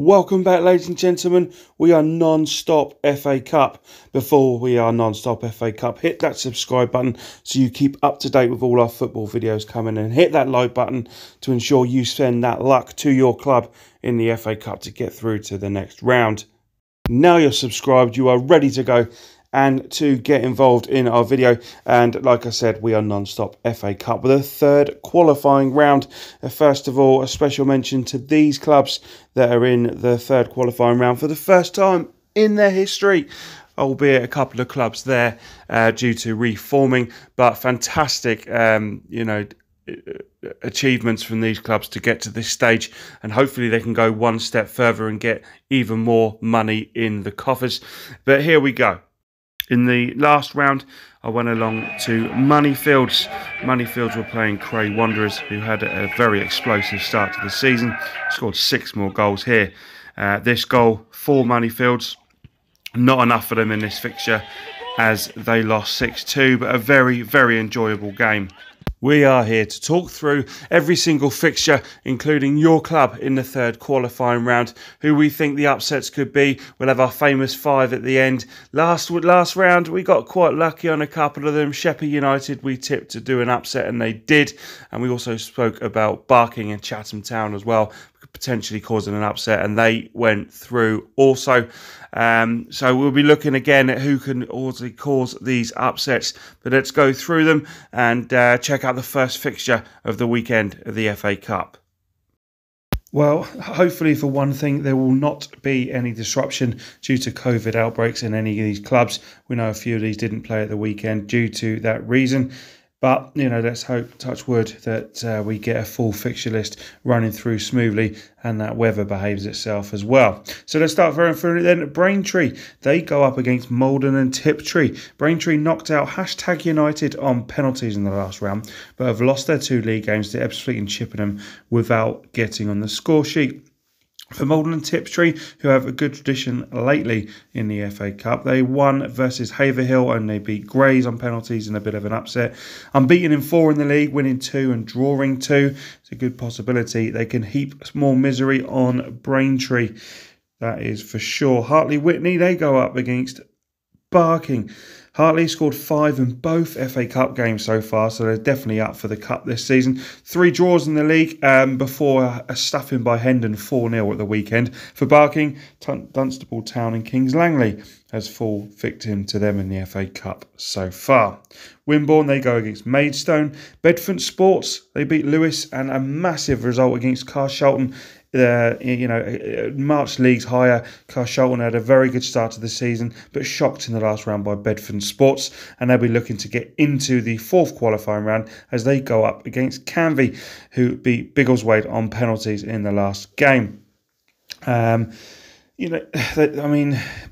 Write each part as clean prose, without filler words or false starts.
Welcome back, ladies and gentlemen. We are non-stop FA Cup. Before we are non-stop FA Cup, hit that subscribe button so you keep up to date with all our football videos coming in. Hit that like button to ensure you send that luck to your club in the FA Cup to get through to the next round. Now you're subscribed, you are ready to go and to get involved in our video. And like I said, we are non-stop FA Cup with a third qualifying round. First of all, a special mention to these clubs that are in the third qualifying round for the first time in their history, albeit a couple of clubs there due to reforming, but fantastic achievements from these clubs to get to this stage, and hopefully they can go one step further and get even more money in the coffers. But here we go. In the last round, I went along to Moneyfields. Moneyfields were playing Cray Wanderers, who had a very explosive start to the season. Scored 6 more goals here. This goal for Moneyfields, not enough for them in this fixture as they lost 6-2, but a very, very enjoyable game. We are here to talk through every single fixture, including your club in the third qualifying round, who we think the upsets could be. We'll have our famous 5 at the end. Last round, we got quite lucky on a couple of them. Sheffield United, we tipped to do an upset, and they did. And we also spoke about Barking and Chatham Town as well, potentially causing an upset, and they went through also. So we'll be looking again at who can also cause these upsets, but let's go through them and check out the first fixture of the weekend of the FA Cup. Well, hopefully for one thing, there will not be any disruption due to COVID outbreaks in any of these clubs. We know a few of these didn't play at the weekend due to that reason. But, you know, let's hope, touch wood, that we get a full fixture list running through smoothly and that weather behaves itself as well. So let's start very through it then. Braintree, they go up against Maldon and Tiptree. Braintree knocked out #United on penalties in the last round, but have lost their 2 league games to Ebbsfleet and Chippenham without getting on the score sheet. For Maldon and Tiptree, who have a good tradition lately in the FA Cup, they won versus Haverhill and they beat Grays on penalties in a bit of an upset. Unbeaten in 4 in the league, winning 2 and drawing 2. It's a good possibility they can heap more misery on Braintree. That is for sure. Hartley Whitney, they go up against Barking. Hartley scored 5 in both FA Cup games so far, so they're definitely up for the Cup this season. 3 draws in the league before a stuffing by Hendon 4-0 at the weekend. For Barking, Dunstable Town and Kings Langley has fall victim to them in the FA Cup so far. Wimborne, they go against Maidstone. Bedfont Sports, they beat Lewis, and a massive result against Carshalton. March leagues higher. Carshalton had a very good start to the season, but shocked in the last round by Bedfont Sports, and they'll be looking to get into the 4th qualifying round as they go up against Canvey, who beat Biggleswade on penalties in the last game.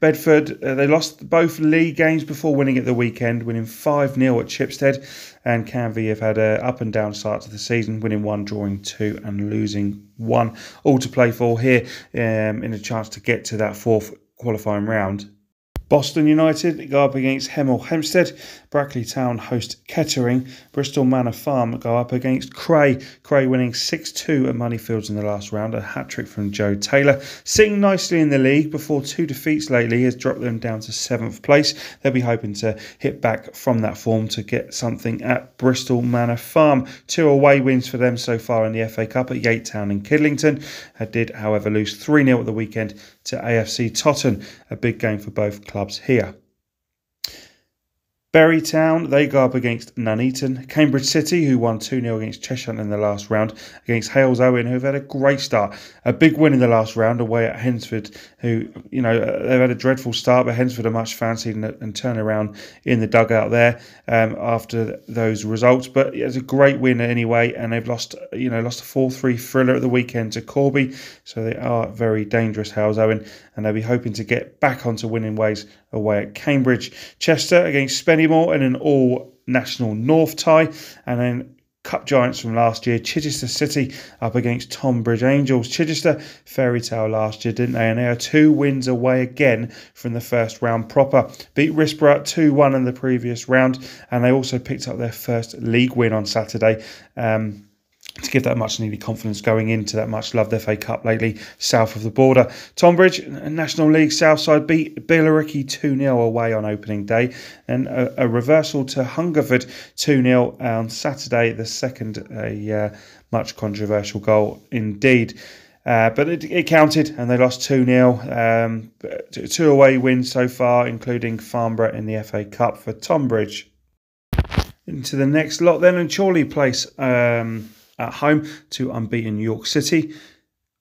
Bedford, they lost both league games before winning at the weekend, winning 5-0 at Chipstead, and Canvey have had an up and down start to the season, winning 1, drawing 2 and losing 1. All to play for here in a chance to get to that 4th qualifying round. Boston United go up against Hemel Hempstead. Brackley Town host Kettering. Bristol Manor Farm go up against Cray. Cray winning 6-2 at Moneyfields in the last round. A hat-trick from Joe Taylor. Sitting nicely in the league before 2 defeats lately has dropped them down to 7th place. They'll be hoping to hit back from that form to get something at Bristol Manor Farm. 2 away wins for them so far in the FA Cup at Yatetown and Kidlington. Did, however, lose 3-0 at the weekend to AFC Taunton. A big game for both clubs here. Berrytown, they go up against Nuneaton. Cambridge City, who won 2-0 against Cheshire in the last round, against Hales Owen, who have had a great start. A big win in the last round away at Hensford, who, they've had a dreadful start, but Hensford are much fancied and turn around in the dugout there after those results. But it's a great win anyway, and they've lost a 4-3 thriller at the weekend to Corby, so they are very dangerous, Hales Owen, and they'll be hoping to get back onto winning ways away at Cambridge. Chester against Spennymoor in an all-national North tie, and then Cup giants from last year, Chichester City up against Tonbridge Angels. Chichester fairy tale last year, didn't they? And they are 2 wins away again from the first round proper. Beat Risborough 2-1 in the previous round, and they also picked up their first league win on Saturday. to give that much needed confidence going into that much loved FA Cup lately south of the border. Tonbridge, National League Southside, beat Billericay 2-0 away on opening day, and a reversal to Hungerford 2-0 on Saturday, the second a much controversial goal indeed. But it counted, and they lost 2-0. 2 away wins so far, including Farnborough in the FA Cup for Tonbridge. Into the next lot then, and Chorley Place at home to unbeaten York City.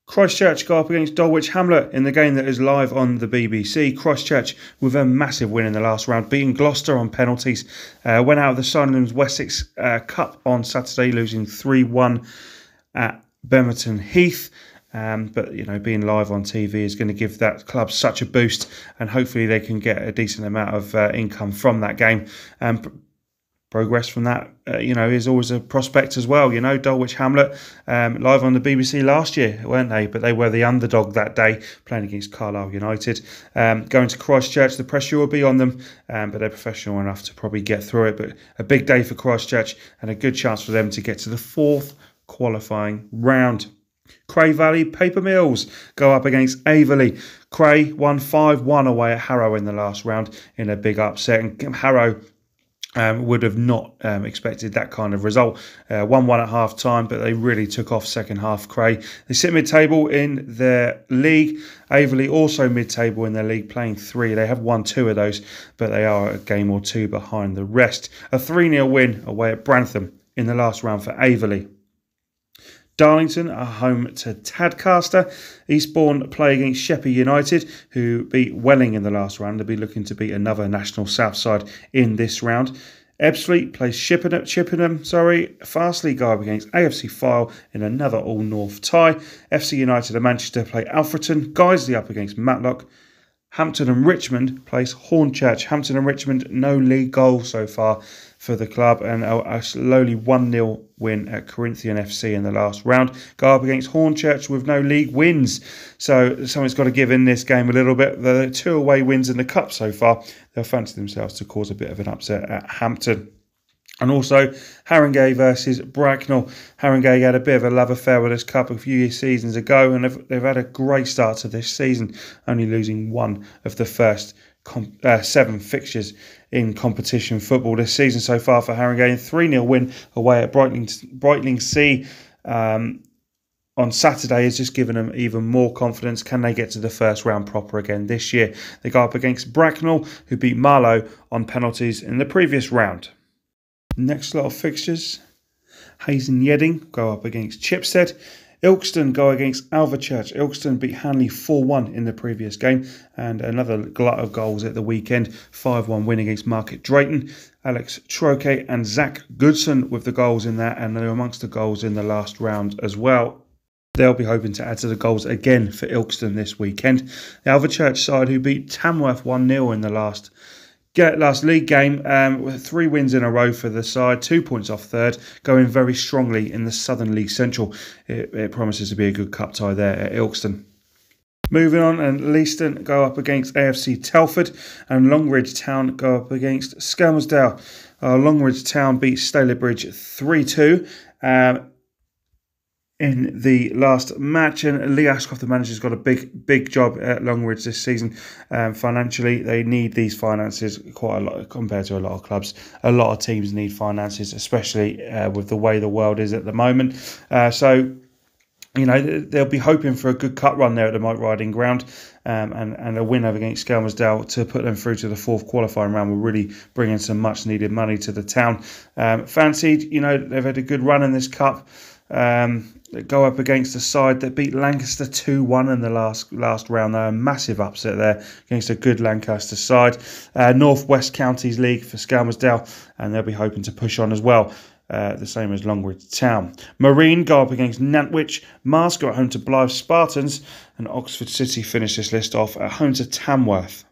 Christchurch go up against Dulwich Hamlet in the game that is live on the BBC. Christchurch with a massive win in the last round, beating Gloucester on penalties. Went out of the Sunderland's Wessex Cup on Saturday, losing 3-1 at Bemerton Heath. But, you know, being live on TV is going to give that club such a boost, and hopefully they can get a decent amount of income from that game. Progress from that, is always a prospect as well. Dulwich Hamlet, live on the BBC last year, weren't they? But they were the underdog that day, playing against Carlisle United. Going to Christchurch, the pressure will be on them, but they're professional enough to probably get through it. But a big day for Christchurch, and a good chance for them to get to the fourth qualifying round. Cray Valley Paper Mills go up against Averley. Cray won 5-1 away at Harrow in the last round in a big upset, and Harrow would have not expected that kind of result. 1-1 at half time, but they really took off second half. Cray, they sit mid-table in their league. Averley also mid-table in their league, playing 3. They have won 2 of those, but they are a game or 2 behind the rest. A 3-0 win away at Brantham in the last round for Averley. Darlington are home to Tadcaster. Eastbourne play against Sheppey United, who beat Welling in the last round. They'll be looking to beat another national south side in this round. Ebbsfleet plays Chippenham. Fastleigh go up against AFC Fylde in another all-north tie. FC United of Manchester play Alfreton. Guiseley up against Matlock. Hampton and Richmond plays Hornchurch. Hampton and Richmond, no league goal so far for the club, and a slowly 1-0 win at Corinthian FC in the last round. Go up against Hornchurch with no league wins. So something's got to give in this game a little bit. The 2 away wins in the cup so far, they'll fancy themselves to cause a bit of an upset at Hampton. And also, Haringey versus Bracknell. Haringey had a bit of a love affair with this cup a few seasons ago, and they've had a great start to this season, only losing 1 of the first 7 fixtures in competition football this season so far for Haringey. 3-0 win away at Brightling Sea on Saturday has just given them even more confidence. Can they get to the first round proper again this year? They go up against Bracknell, who beat Marlow on penalties in the previous round. Next lot of fixtures. Hayes and Yedding go up against Chipstead. Ilkeston go against Alvechurch. Ilkeston beat Hanley 4-1 in the previous game, and another glut of goals at the weekend. 5-1 win against Market Drayton. Alex Troke and Zach Goodson with the goals in that, and they're amongst the goals in the last round as well. They'll be hoping to add to the goals again for Ilkeston this weekend. The Alvechurch side, who beat Tamworth 1-0 in the last league game, with 3 wins in a row for the side, 2 points off third, going very strongly in the Southern League Central. It promises to be a good cup tie there at Ilkeston. Moving on, and Leiston go up against AFC Telford, and Longridge Town go up against Skelmersdale. Longridge Town beat Stalybridge 3-2. In the last match, and Lee Ashcroft, the manager, has got a big job at Longridge this season. Financially, they need these finances quite a lot compared to a lot of clubs. A lot of teams need finances, especially with the way the world is at the moment. So, they'll be hoping for a good cut run there at the Mike Riding ground, and a win over against Skelmersdale to put them through to the 4th qualifying round will really bring in some much needed money to the town. Fancied, they've had a good run in this cup. Go up against a side that beat Lancaster 2-1 in the last round. A massive upset there against a good Lancaster side. North West Counties League for Skelmersdale, and they'll be hoping to push on as well. The same as Longridge Town. Marine go up against Nantwich. Mars go at home to Blythe Spartans, and Oxford City finish this list off at home to Tamworth.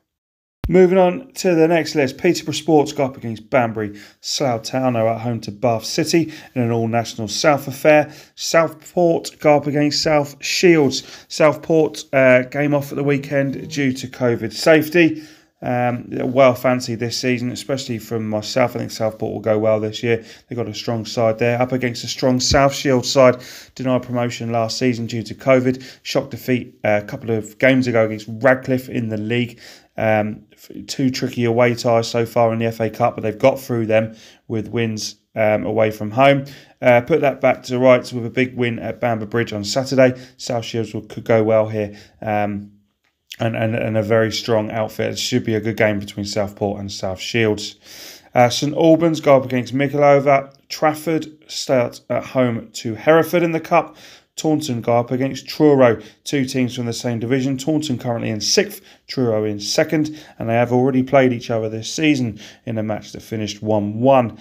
Moving on to the next list, Peterborough Sports go up against Banbury. Slough Town are at home to Bath City in an all-national South affair. Southport go up against South Shields. Southport game off at the weekend due to COVID safety. well fancied this season, especially from myself. I think Southport will go well this year. They've got a strong side there, up against a strong South Shield side, denied promotion last season due to COVID. Shock defeat a couple of games ago against Radcliffe in the league. 2 tricky away ties so far in the FA Cup, but they've got through them with wins away from home. Put that back to rights with a big win at Bamber Bridge on Saturday. South Shields could go well here. And a very strong outfit. It should be a good game between Southport and South Shields. St Albans go up against Mickleover. Trafford start at home to Hereford in the Cup. Taunton go up against Truro, 2 teams from the same division. Taunton currently in 6th, Truro in 2nd, and they have already played each other this season in a match that finished 1-1.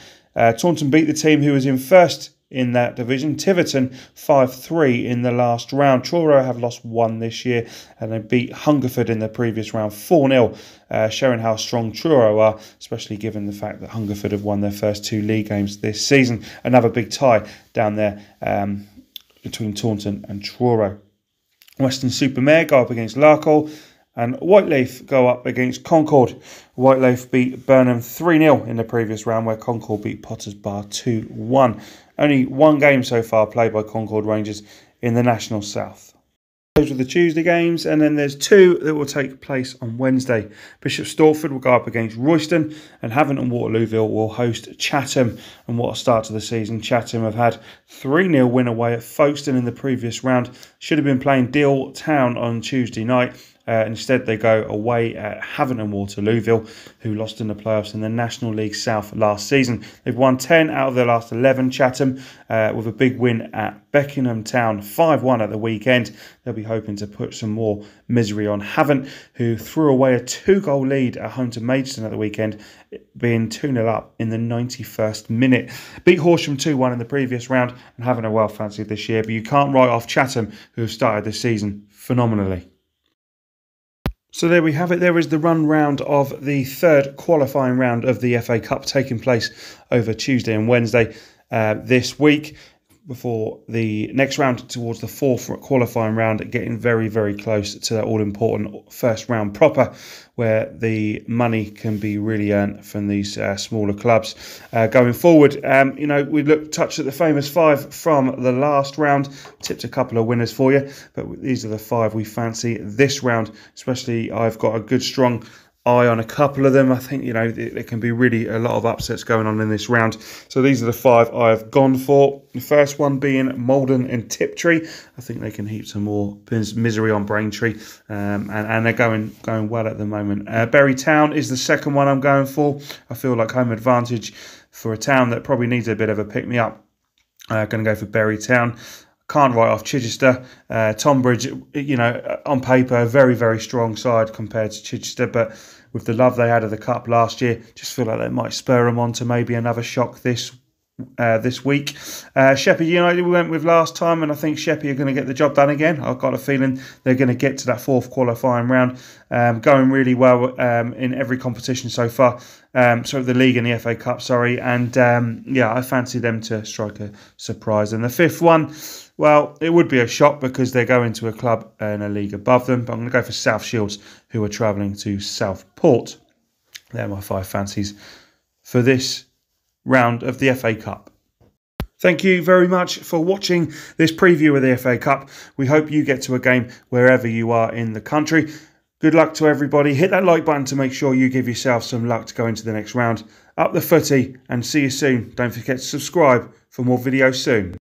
Taunton beat the team who was in 1st in that division, Tiverton, 5-3 in the last round. Truro have lost 1 this year, and they beat Hungerford in the previous round 4-0, showing how strong Truro are, especially given the fact that Hungerford have won their first 2 league games this season. Another big tie down there between Taunton and Truro. Weston-super-Mare go up against Larkhall, and Whiteleaf go up against Concord. Whiteleaf beat Burnham 3-0 in the previous round, where Concord beat Potters Bar 2-1. Only 1 game so far played by Concord Rangers in the National South. Those were the Tuesday games, and then there's 2 that will take place on Wednesday. Bishop Stortford will go up against Royston, and Havant and Waterlooville will host Chatham. And what a start to the season. Chatham have had 3-0 win away at Folkestone in the previous round. Should have been playing Deal Town on Tuesday night. Instead, they go away at Havant and Waterlooville, who lost in the playoffs in the National League South last season. They've won 10 out of their last 11, Chatham, with a big win at Beckenham Town, 5-1 at the weekend. They'll be hoping to put some more misery on Havant, who threw away a 2-goal lead at home to Maidstone at the weekend, being 2-0 up in the 91st minute. Beat Horsham 2-1 in the previous round, and Havant are well fancied this year, but you can't write off Chatham, who have started this season phenomenally. So there we have it. There is the run round of the 3rd qualifying round of the FA Cup taking place over Tuesday and Wednesday this week, before the next round towards the 4th qualifying round, getting very, very close to that all-important first round proper, where the money can be really earned from these smaller clubs. Going forward, we touched at the famous 5 from the last round, tipped a couple of winners for you, but these are the 5 we fancy this round. Especially, I've got a good, strong eye on a couple of them. I think, there can be really a lot of upsets going on in this round. So these are the 5 I've gone for. The first one being Malden and Tiptree. I think they can heap some more misery on Braintree, and they're going well at the moment. Berrytown is the second one I'm going for. I feel like home advantage for a town that probably needs a bit of a pick-me-up. Going to go for Berrytown. Can't write off Chichester. Tonbridge, on paper, a very, very strong side compared to Chichester, but with the love they had of the Cup last year, just feel like they might spur them on to maybe another shock this week. Sheppey United we went with last time, and I think Sheppey are going to get the job done again. I've got a feeling they're going to get to that 4th qualifying round. Going really well in every competition so far. So the league and the FA Cup, and I fancy them to strike a surprise. And the 5th one, well, it would be a shock because they're going to a club in a league above them, but I'm going to go for South Shields, who are travelling to Southport. They're my 5 fancies for this round of the FA Cup. Thank you very much for watching this preview of the FA Cup. We hope you get to a game wherever you are in the country. Good luck to everybody. Hit that like button to make sure you give yourself some luck to go into the next round. Up the footy, and see you soon. Don't forget to subscribe for more videos soon.